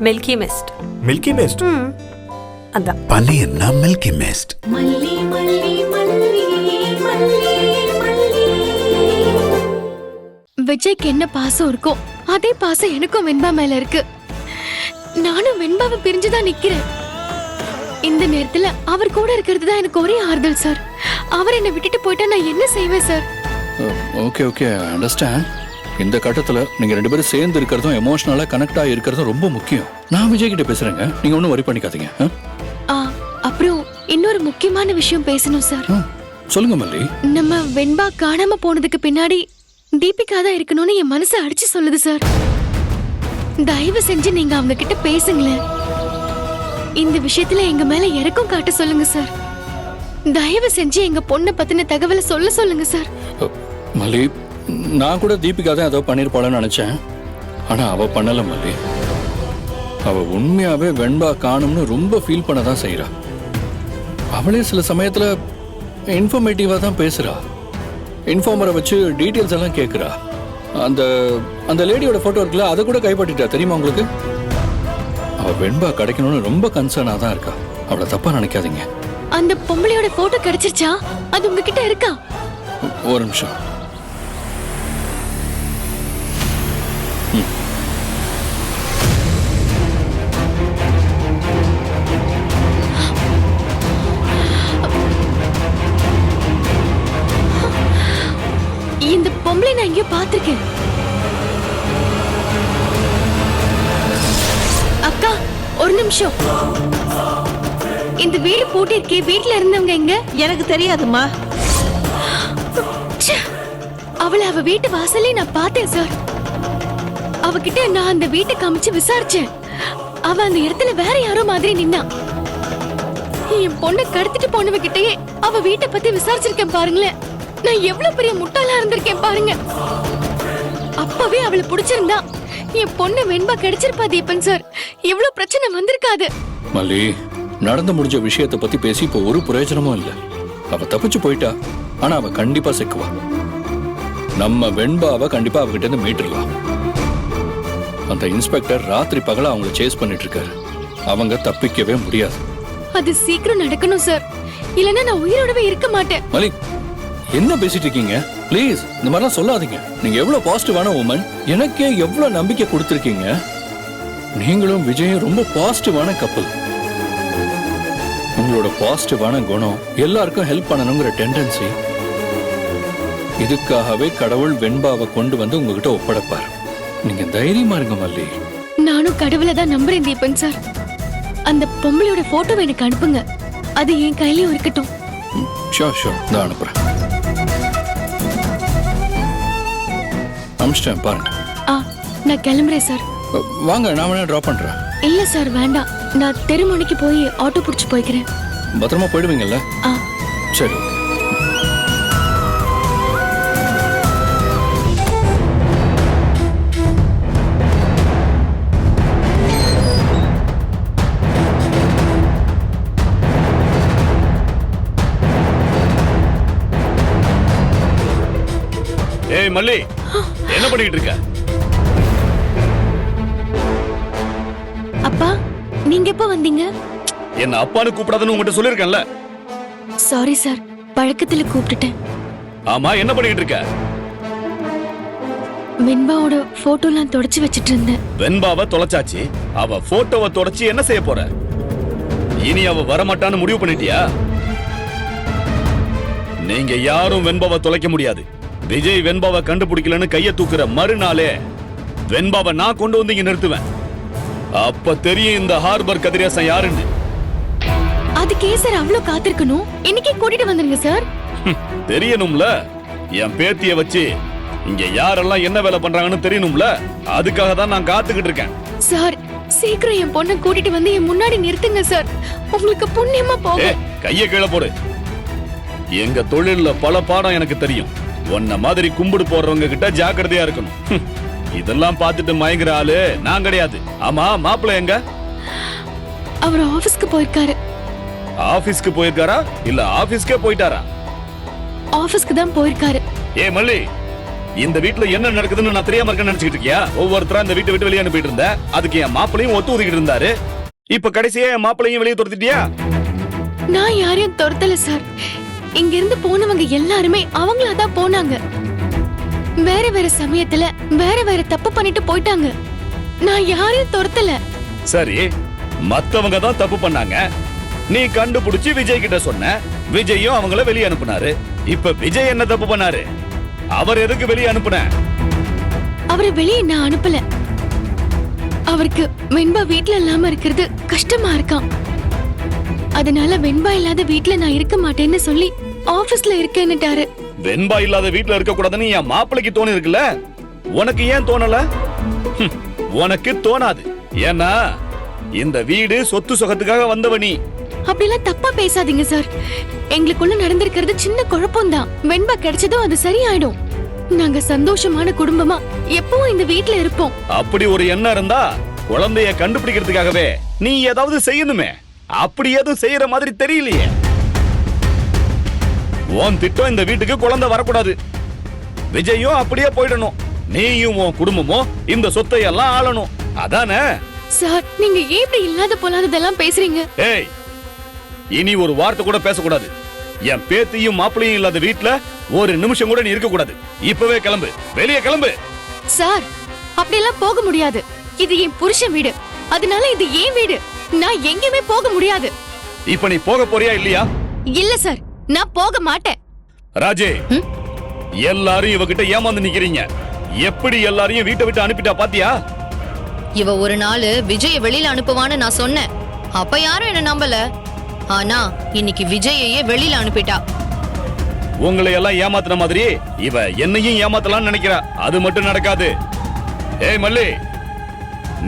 Milky mist. Milky mist அதான் பன்னீர்னா milky mist. விஜய்க்கு என்ன பாசம் இருக்கோ அதே பாசம் எனக்கும் வெண்பா மேல இருக்கு. நானும் வெண்பாவை பிரிஞ்சுதான் நிக்கிறேன். இந்த நேரத்துல அவர் கூட இருக்கிறது தான் எனக்கு ஒரே ஆறுதல் சார். அவர் என்னை விட்டுட்டு போயிட்டா நான் என்ன செய்வேன் சார்? Okay okay understand. இந்த கட்டத்துல நீங்க ரெண்டு பேரும் சேர்ந்து இருக்கிறதும் எமோஷனலா கனெக்ட் ஆகி இருக்கிறதும் ரொம்ப முக்கியம். நான் விஜய் கிட்ட பேசுறேங்க, நீங்க ஒன்னும் வரி பண்ணிக்காதீங்க. அப்புறம் இன்னொரு முக்கியமான விஷயம் பேசணும் சார். சொல்லுங்க மல்லி. நம்ம வெண்பா காணாம போனதுக்கு பின்னாடி தீபிகா தான் இருக்கணும்னு என் மனசு அடிச்சு சொல்லுது சார். தயவு செஞ்சு நீங்க அவங்க கிட்ட பேசுங்களேன். இந்த விஷயத்துல எங்க மேல இறக்கம் காட்ட சொல்லுங்க சார். தயவு செஞ்சு எங்க பொண்ணை பத்தின தகவலை சொல்லுங்க சார். மல்லி, நான் கூட தீபிகா தான் ஏதோ பண்ணிருப்பாளன்னு நினைச்சேன். ஆனா அவ பண்ணல மல்லி. அவ உண்மையாவே வெண்பா காணும்னு ரொம்ப ஃபீல் பண்ணதான் செய்யறா. அவளே சில சமயத்துல இன்ஃபர்மேட்டிவா தான் பேசுறா. இன்ஃபார்மரை வச்சு டீட்டெயில்ஸ் எல்லாம் கேட்குறா. அந்த அந்த லேடியோட போட்டோ இருக்குல்ல, அதை கூட கைப்பற்றிட்டா தெரியுமா உங்களுக்கு? அவ வெண்பா கிடைக்கணும்னு ரொம்ப கன்சர்னா தான் இருக்கா. அவளை தப்பா நினைக்காதீங்க. அந்த பொம்பளையோட போட்டோ கிடைச்சிருச்சா? அது உங்ககிட்ட இருக்கா? ஒரு நிமிஷம். இந்த பொம்பளை நான் எங்கேயோ பார்த்திருக்கேன். அக்கா ஒரு நிமிஷம். இந்த வீடு பூட்டி இருக்கே, வீட்டுல இருந்தவங்க எங்க? எனக்கு தெரியாதுமா. அவளை அவ வீட்டு வாசல்லே நான் பார்த்தேன் சார். அவகிட்ட நான் அந்த வீட்டை காமிச்சு விசாரிச்சேன். அவ அந்த இடத்துல வேற யாரோ மாதிரி நின்னா. என் பொண்ணை கடத்திட்டு போனவகிட்டயே அவ வீட்டை பத்தி விசாரிச்சிருக்கேன் பாருங்களேன். நான் எவ்வளவு பெரிய முட்டாளா இருந்திருக்கேன் பாருங்க. அப்பவே அவளை பிடிச்சிருந்தா என் பொண்ணு வெண்பா கிடைச்சிருப்பா தீபன் சார். எவ்வளவு பிரச்சனை வந்திருக்காது. மல்லி, நடந்து முடிஞ்ச விஷயத்தை பத்தி பேசி இப்போ ஒரு பிரயோஜனமும் இல்ல. அவ தப்பிச்சு போயிட்டா, ஆனா அவ கண்டிப்பா சிக்குவா. நம்ம வெண்பாவை கண்டிப்பா அவகிட்ட இருந்து மீட்டுடலாம். அந்த இன்ஸ்பெக்டர் ராத்திரி பகல அவங்கள சேஸ் பண்ணிட்டு இருக்காரு. அவங்க தப்பிக்கவே முடியாது. அது சீக்கிரம் நடக்கணும் சார். இல்லனா நான் உயிரோடவே இருக்க மாட்டேன். மல்லி, என்ன பேசிட்டு இருக்கீங்க? ப்ளீஸ் இந்த மாதிரிலாம் சொல்லாதீங்க. நீங்க எவ்வளவு பாசிட்டிவான உமன். எனக்கே எவ்வளவு நம்பிக்கை கொடுத்துருக்கீங்க. நீங்களும் விஜயும் ரொம்ப பாசிட்டிவான கப்பல். உங்களோட பாசிட்டிவான குணம், எல்லாருக்கும் ஹெல்ப் பண்ணணுங்கிற டெண்டன்சி, இதுக்காகவே கடவுள் வெண்பாவை கொண்டு வந்து உங்ககிட்ட ஒப்படைப்பார். நீங்க தைரியமா இருங்க மல்லி. நானும் கடவுளை தான் நம்புறேன் தீபன் சார். அந்த பொம்பளையோட போட்டோவை எனக்கு அனுப்புங்க. அது என் கையிலயும் இருக்கட்டும். ஷோர் ஷோர், நான் அனுப்புறேன். அனுப்பிச்சிட்டேன் பாருங்க. நான் கிளம்புறேன் சார். வாங்க, நான் வேணா டிராப் பண்றேன். இல்ல சார் வேண்டாம். நான் தெருமுனைக்கு போய் ஆட்டோ பிடிச்சு போய்க்கிறேன். பத்திரமா போயிடுவீங்கல்ல? சரி. ஏய் மல்லி, என்ன பண்ணிட்டு இருக்க? அப்பா, நீங்க எப்ப வந்தீங்க? என்ன அப்பான்னு கூப்பிடாதன்னு உங்ககிட்ட சொல்லிருக்கேன்ல. சாரி சார், பழக்கத்துல கூப்பிட்டுட்டேன். ஆமா, என்ன பண்ணிட்டு இருக்க? வெண்பாவோட போட்டோலாம் தொடச்சு வச்சிட்டு இருந்தேன். வெண்பாவை தொலைச்சாச்சு. அவ போட்டோவை தொடச்சு என்ன செய்ய போற? இனி அவ வரமாட்டான்னு முடிவு பண்ணிட்டியா? நீங்க யாரும் வெண்பாவை தொலைக்க முடியாது. விஜய் வெண்பாவை கண்டுபிடிக்கலன்னு கைய தூக்குற மறுநாளே வெண்பாவை நான் கொண்டு வந்து இங்க நிறுத்துவேன். அப்ப தெரியும் இந்த ஹார்பர் கதிரேசன் யாருன்னு. அதுக்கே சார் அவ்வளவு காத்திருக்கணும்? இன்னைக்கே கூட்டிட்டு வந்துருங்க சார். தெரியணும்ல, என் பேத்திய வச்சு இங்க யாரெல்லாம் என்ன வேலை பண்றாங்கன்னு தெரியணும்ல. அதுக்காக தான் நான் காத்துக்கிட்டு இருக்கேன். சார், சீக்கிரம் என் பொண்ணை கூட்டிட்டு வந்து என் முன்னாடி நிறுத்துங்க சார். உங்களுக்கு புண்ணியமா போகும். கைய கீழே போடு. எங்க தொழில்ல பல பாடம் எனக்கு தெரியும். உன்ன மாதிரி கும்பிடு போடுறவங்க கிட்ட ஜாக்கிரதையா இருக்கணும். இதெல்லாம் பார்த்துட்டு மயங்குற ஆளு நான் கிடையாது. ஆமா, மாப்பிள்ளை எங்க? அவர் ஆபீஸ்க்கு போயிருக்காரு. ஆபீஸ்க்கு போயிருக்காரா இல்ல ஆபீஸ்க்கே போயிட்டாரா? ஆபீஸ்க்கு தான் போயிருக்காரு. ஏ மல்லி, இந்த வீட்டுல என்ன நடக்குதுன்னு நான் தெரியாம இருக்கேன்னு நினைச்சிட்டு இருக்கியா? ஒவ்வொருத்தரா இந்த வீட்டை விட்டு வெளியே அனுப்பிட்டு இருந்த, அதுக்கு என் மாப்பிளையும் ஒத்து ஊதிக்கிட்டு இருந்தாரு. இப்ப கடைசியா என் மாப்பிளையும் வெளியே துரத்திட்டியா? நான் யாரையும் துரத்தல சார். இங்க இருந்து போனவங்க எல்லாருமே அவங்களாதான் போனாங்க. வேற வேற சமயத்துல வேற வேற தப்பு பண்ணிட்டு போயிட்டாங்க. நான் யாரையும் துரத்தல. சரி, மத்தவங்க தான் தப்பு பண்ணாங்க. நீ கண்டுபிடிச்சு விஜய் கிட்ட சொன்ன. விஜயும் அவங்கள வெளியே அனுப்புனாரு. இப்ப விஜய் என்ன தப்பு பண்ணாரு? அவர் எதுக்கு வெளியே அனுப்புன? அவரை வெளியே நான் அனுப்பல. அவருக்கு வெண்பா வீட்ல இல்லாம இருக்கிறது கஷ்டமா இருக்கான். அதனால வெண்பா இல்லாத வீட்ல நான் இருக்க மாட்டேன்னு சொல்லி ஆபீஸ்ல இருக்கேன்னுட்டாரு. வெண்பா இல்லாத வீட்டுல இருக்க கூடாதுன்னு என் மாப்பிளைக்கு தோணி இருக்குல்ல, உனக்கு ஏன் தோணல? உனக்கு தோணாது. ஏன்னா இந்த வீடு சொத்து சுகத்துக்காக வந்தவ நீ. அப்படிலாம் தப்பா பேசாதீங்க சார். எங்களுக்குள்ள நடந்திருக்கிறது சின்ன குழப்பம்தான். வெண்பா கிடைச்சதும் அது சரியாயிடும். நாங்க சந்தோஷமான குடும்பமா எப்பவும் இந்த வீட்ல இருப்போம். அப்படி ஒரு எண்ணம் இருந்தா குழந்தைய கண்டுபிடிக்கிறதுக்காகவே நீ ஏதாவது செய்யணுமே. அப்படி எதுவும் செய்யற மாதிரி தெரியலையே. உன் திட்டம் இந்த வீட்டுக்கு குழந்தை வரக்கூடாது. விஜயும் அப்படியே போயிடணும். நீயும் உன் குடும்பமும் இந்த சொத்தை எல்லாம் ஆளணும். அதானே? சார், நீங்க ஏன் இப்படி இல்லாத போலாததெல்லாம் பேசுறீங்க? ஏய், இனி ஒரு வார்த்தை கூட பேசக்கூடாது. என் பேத்தியும் மாப்பிளையும் இல்லாத வீட்டுல ஒரு நிமிஷம் கூட நீ இருக்க கூடாது. இப்பவே கிளம்பு, வெளியே கிளம்பு. சார், அப்படியெல்லாம் போக முடியாது. இது என் புருஷன் வீடு. அதனால இது என் வீடு. நான் எங்கேயுமே போக முடியாது. இப்ப நீ போக போறியா இல்லையா? இல்ல சார், நான் போக மாட்டேன். ராஜே, எல்லாரும் இவகிட்ட ஏமாந்து நிக்கிறீங்க. எப்படி எல்லாரையும் வீட்டை விட்டு அனுப்பிட்டா பாத்தியா? இவ ஒரு நாள் விஜய வெளியில அனுப்புவான்னு நான் சொன்னேன். அப்ப யாரும் என்ன நம்பல. ஆனா இன்னைக்கு விஜயையே வெளியில அனுப்பிட்டா. உங்களை எல்லாம் ஏமாத்துன மாதிரி இவ என்னையும் ஏமாத்தலாம்னு நினைக்கிறா. அது மட்டும் நடக்காது. ஏய் மல்லி,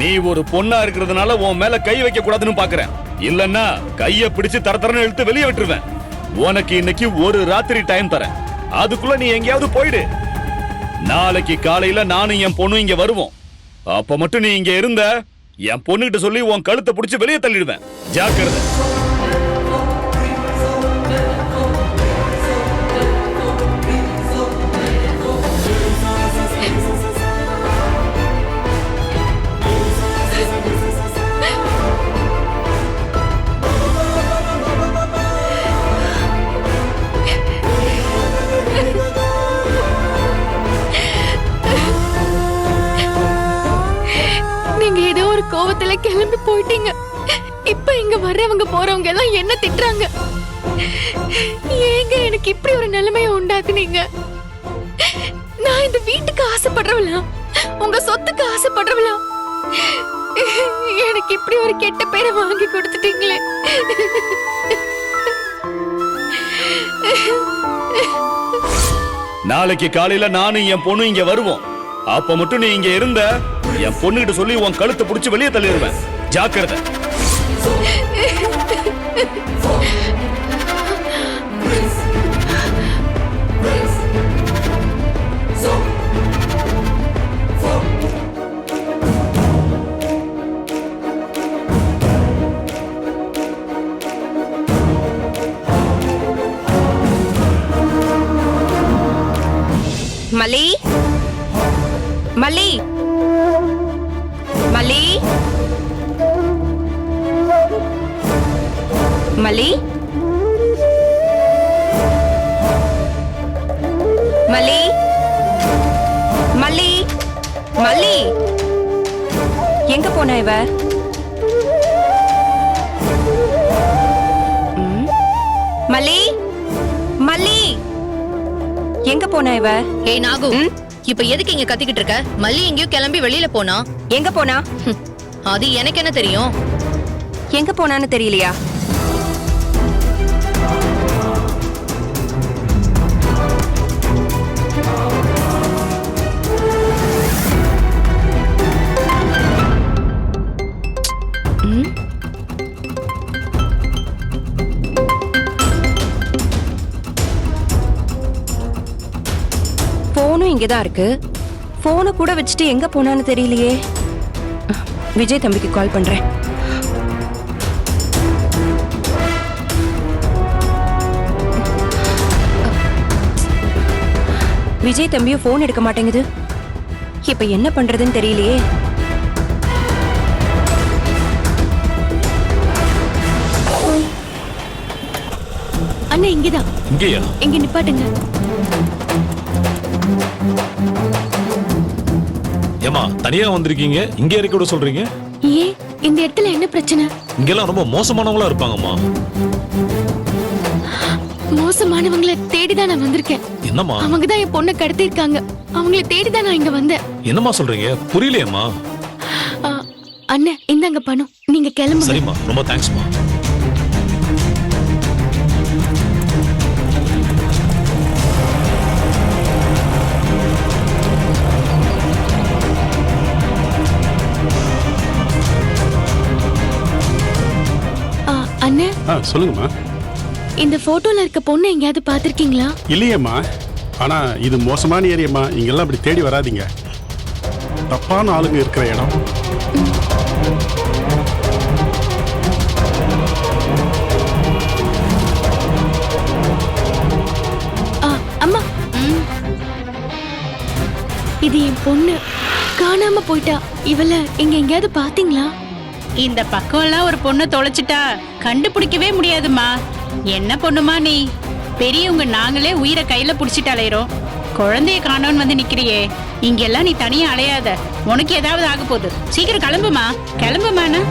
நீ ஒரு பொண்ணா இருக்கிறதுனால உன் மேல கை வைக்க கூடாதுன்னு பாக்குறேன். இல்லன்னா கைய பிடிச்சு தரத்தரன்னு இழுத்து வெளியே விட்டுருவேன். உனக்கு இன்னைக்கு ஒரு ராத்திரி டைம் தரேன். அதுக்குள்ள நீ எங்கேயாவது போயிடு. நாளைக்கு காலையில நானும் என் பொண்ணும் இங்க வருவோம். அப்ப மட்டும் நீ இங்க இருந்த, என் பொண்ணுகிட்ட சொல்லி உன் கழுத்தை பிடிச்சு வெளியே தள்ளிடுவேன். ஜாக்கிரதை. நீங்க ஏதோ ஒரு கோவத்துல கிளம்பி போயிட்டீங்க. இப்ப இங்க வர்றவங்க போறவங்க எல்லாம் என்ன திட்டுறாங்க. ஏங்க எனக்கு இப்படி ஒரு நிலைமையை உண்டாக்குனீங்க? நான் இந்த வீட்டுக்கு ஆசைப்படுறவளா? உங்க சொத்துக்கு ஆசைப்படுறவளா? எனக்கு இப்படி ஒரு கெட்ட பேரை வாங்கி கொடுத்துட்டீங்களே. நாளைக்கு காலையில நானும் என் பொண்ணும் இங்க வருவோம். அப்ப மட்டும் நீ இங்க இருந்த, என் பொண்ணுகிட்ட சொல்லி உன் கழுத்தை பிடிச்சு வெளியே தள்ளிடுவேன். ஜாக்கிரதை. மல்லி, மல்லி, மல்லி, மல்லி, மல்லி, மல்லி, மல்லி, எங்க போன இவ? மல்லி, மல்லி, எங்க போன இவ? ஏய் நாகு, இப்ப எதுக்கு இங்க கத்திக்கிட்டு இருக்க? மல்லி எங்கேயோ கிளம்பி வெளியில போனா. எங்க போனா? அது எனக்கு என்ன தெரியும்? எங்க போனான்னு தெரியலையா? போனும் இங்கதான் இருக்கு. போனை கூட வச்சுட்டு எங்க போனான்னு தெரியலையே. விஜய் தம்பிக்கு கால் பண்றேன். விஜய் தம்பியும் போன் எடுக்க மாட்டேங்குது. இப்ப என்ன பண்றதுன்னு தெரியலையே. அண்ணா இங்கதான். இங்கேயா? இங்க நிப்பாட்டுங்க. ஏமா தனியா வந்திருக்கீங்க, இங்க இறக்கி விட சொல்றீங்க? ஏன் இந்த இடத்துல என்ன பிரச்சனை? இங்கெல்லாம் ரொம்ப மோசமானவங்களா இருப்பாங்கம்மா. மோசமானவங்களை தேடிதான் நான் வந்திருக்கேன். என்னம்மா? அவங்க தான் என் பொண்ணை கடத்திருக்காங்க. அவங்கள தேடிதான் நான் இங்க வந்தேன். என்னம்மா சொல்றீங்க? புரியலையேம்மா. அண்ணன் இந்தாங்க பணம், நீங்க கிளம்புங்க. சரிம்மா, ரொம்ப தேங்க்ஸ்மா. அண்ணன் சொல்லுங்கம்மா. இந்த போட்டோல இருக்க பொண்ணு எங்கேயாவது பாத்திருக்கீங்களா? இல்லையேம்மா. ஆனா இது மோசமான ஏரியாம்மா. இங்கெல்லாம் அப்படி தேடி வராதீங்க. தப்பான ஆளுங்க இருக்கிற இடம். அம்மா, இது என் பொண்ணு காணாம போயிட்டா. இவள இங்க எங்கேயாவது பாத்தீங்களா? இந்த பக்கம் எல்லாம் ஒரு பொண்ணு தொலைச்சிட்டா கண்டுபிடிக்கவே முடியாதுமா. என்ன பொண்ணுமா நீ? பெரியவங்க நாங்களே உயிரை கையில புடிச்சிட்டு அலையிறோம். குழந்தைய காணோன்னு வந்து நிக்கிறியே. இங்கெல்லாம் நீ தனியா அலையாத. உனக்கு ஏதாவது ஆக போகுது. சீக்கிரம் கிளம்புமா, கிளம்புமாண்ணா.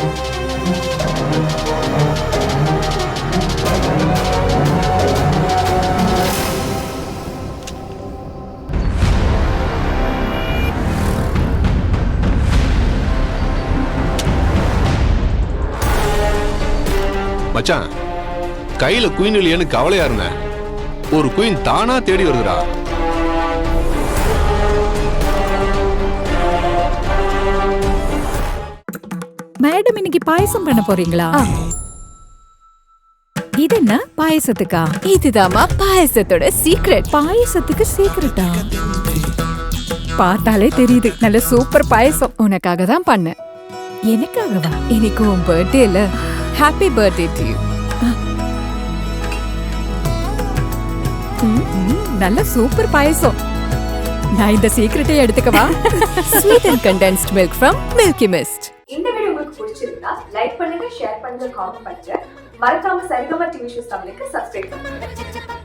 மச்சான், கையில குயின் இல்லையன்னு கவலையா இருந்தேன். ஒரு குயின் தானா தேடி வருதுடா. மேடம் இன்னைக்கு பாயசம் பண்ண போறீங்களா? இது என்ன பாயசத்துக்கா? இதுதாமா பாயசத்தோட சீக்ரெட். பாயசத்துக்கு சீக்ரெட்டா? பார்த்தாலே தெரியுது. நல்ல சூப்பர் பாயசம். உனக்காக தான் பண்ணேன். எனக்காகவா? இன்னைக்கு உன் பர்த்டே இல்ல. Happy birthday to you. நல்ல சூப்பர் பாயசம். நான் இந்த சீக்ரெட்டை எடுத்துக்கவா? Sweet and condensed milk from Milky Mist. இந்த வீடியோ உங்களுக்கு பிடிச்சிருந்தா லைக் பண்ணுங்க, ஷேர் பண்ணுங்க, காமெண்ட் பண்ணுங்க. மறக்காம சரிகமா டிவி ஷோஸ் தமிழுக்கு சப்ஸ்கிரைப் பண்ணுங்க.